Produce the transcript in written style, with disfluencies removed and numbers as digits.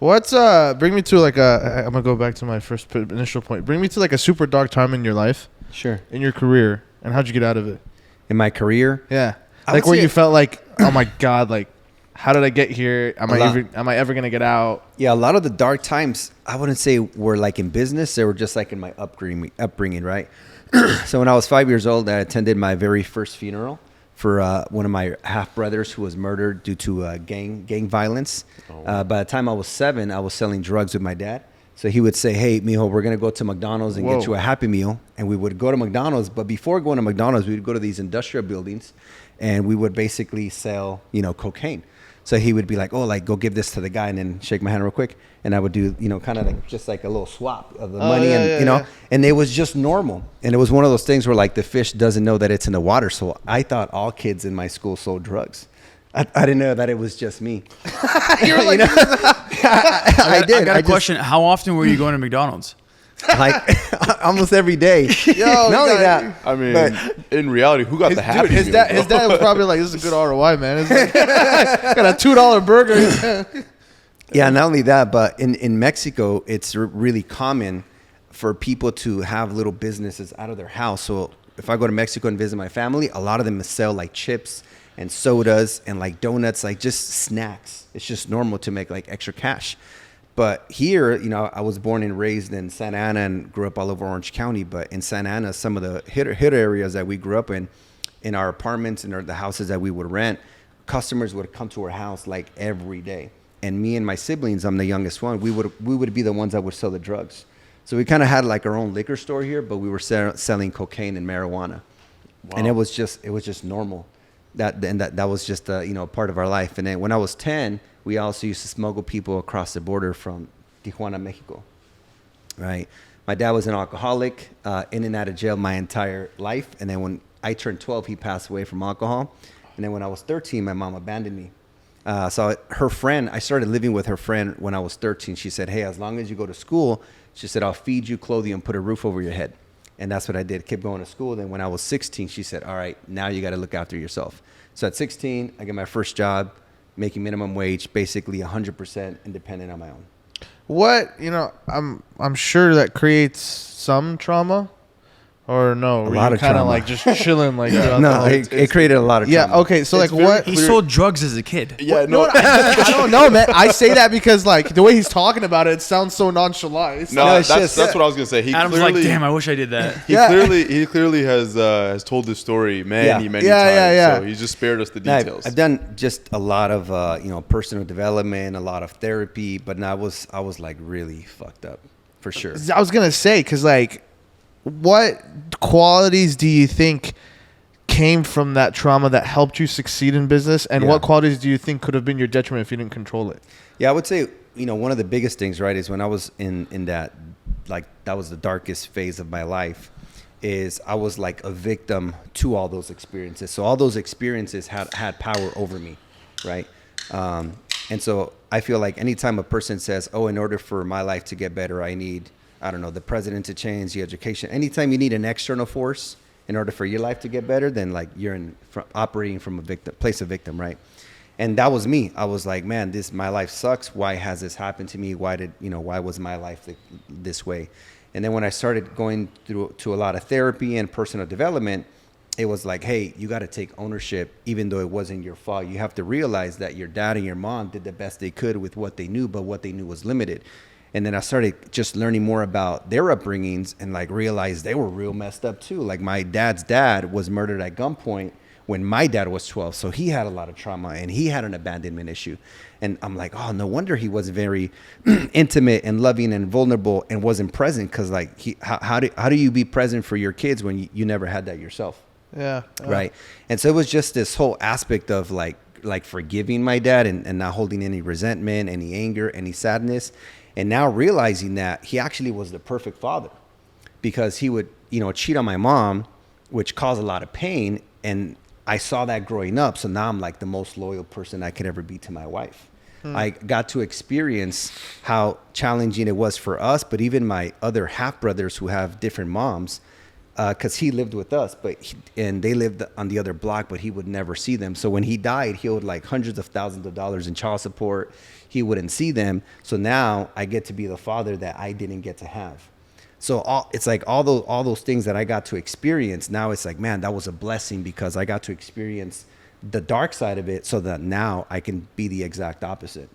What's bring me to like a. I'm gonna go back to my first initial point. Bring me to like a super dark time in your life. Sure. In your career, and how'd you get out of it? In my career? Yeah. Like where you felt like, oh my God, like how did I get here? Am I ever gonna get out? Yeah, a lot of the dark times I wouldn't say were like in business. They were just like in my upbringing, right? So when I was 5 years old, I attended my very first funeral for one of my half brothers who was murdered due to gang violence. By the time I was 7, I was selling drugs with my dad. So he would say, hey, mijo, we're going to go to McDonald's and get you a Happy Meal. And we would go to McDonald's. But before going to McDonald's, we would go to these industrial buildings and we would basically sell, cocaine. So he would be like, oh, like, go give this to the guy and then shake my hand real quick. And I would do, kind of like just like a little swap of the money. And it was just normal. And it was one of those things where like the fish doesn't know that it's in the water. So I thought all kids in my school sold drugs. I didn't know that it was just me. You were like, I did. I got a question. How often were you going to McDonald's? Like almost every day. Yo, not only that. I mean, in reality, who got the Happy Meal? His dad was probably like, this is a good ROI, man. It's like, got a $2 burger. Yeah, not only that, but in Mexico, it's really common for people to have little businesses out of their house. So if I go to Mexico and visit my family, a lot of them sell like chips and sodas and like donuts, like just snacks. It's just normal to make like extra cash. But here, I was born and raised in Santa Ana and grew up all over Orange County. But in Santa Ana, some of the hit areas that we grew up in our apartments and the houses that we would rent, customers would come to our house like every day. And me and my siblings, I'm the youngest one, we would be the ones that would sell the drugs. So we kind of had like our own liquor store here, but we were selling cocaine and marijuana. Wow. And it was just normal. That was just part of our life. And then when I was 10, we also used to smuggle people across the border from Tijuana, Mexico. Right. My dad was an alcoholic, in and out of jail my entire life. And then when I turned 12, he passed away from alcohol. And then when I was 13, my mom abandoned me. So her friend, I started living with her friend when I was 13. She said, hey, as long as you go to school, she said, I'll feed you, clothe you, and put a roof over your head. And that's what I did. Kept going to school. Then when I was 16, she said, all right, now you got to look after yourself. So at 16, I get my first job, making minimum wage, basically 100% independent on my own. What, I'm sure that creates some trauma. Or no, were you kind of like just chilling like no, it created a lot of trauma. Yeah, okay, so like what? He sold drugs as a kid. Yeah, no. I don't know, man. I say that because like the way he's talking about it sounds so nonchalant. That's what I was gonna say. Adam's like, damn, I wish I did that. He clearly has told this story many times. So he just spared us the details. I've done just a lot of personal development, a lot of therapy, but I was like really fucked up for sure. I was gonna say because like. What qualities do you think came from that trauma that helped you succeed in business? And what qualities do you think could have been your detriment if you didn't control it? Yeah, I would say, one of the biggest things, right, is when I was in that, like, that was the darkest phase of my life, is I was like a victim to all those experiences. So all those experiences had power over me, right? And so I feel like anytime a person says, oh, in order for my life to get better, I need... I don't know, the president to change, the education. Anytime you need an external force in order for your life to get better, then like you're operating from a place of victim, right? And that was me. I was like, man, my life sucks. Why has this happened to me? Why was my life this way? And then when I started going through to a lot of therapy and personal development, it was like, hey, you got to take ownership, even though it wasn't your fault. You have to realize that your dad and your mom did the best they could with what they knew, but what they knew was limited. And then I started just learning more about their upbringings and like realized they were real messed up too. Like my dad's dad was murdered at gunpoint when my dad was 12. So he had a lot of trauma and he had an abandonment issue. And I'm like, oh, no wonder he was very intimate and loving and vulnerable and wasn't present. Cause like how do you be present for your kids when you never had that yourself? Yeah. Right. And so it was just this whole aspect of like forgiving my dad and not holding any resentment, any anger, any sadness. And now realizing that he actually was the perfect father because he would, cheat on my mom, which caused a lot of pain. And I saw that growing up. So now I'm like the most loyal person I could ever be to my wife. I got to experience how challenging it was for us, but even my other half brothers who have different moms, because he lived with us, and they lived on the other block, but he would never see them. So when he died, he owed like hundreds of thousands of dollars in child support. He wouldn't see them. So now I get to be the father that I didn't get to have. So it's like all those things that I got to experience. Now it's like, man, that was a blessing because I got to experience the dark side of it, so that now I can be the exact opposite.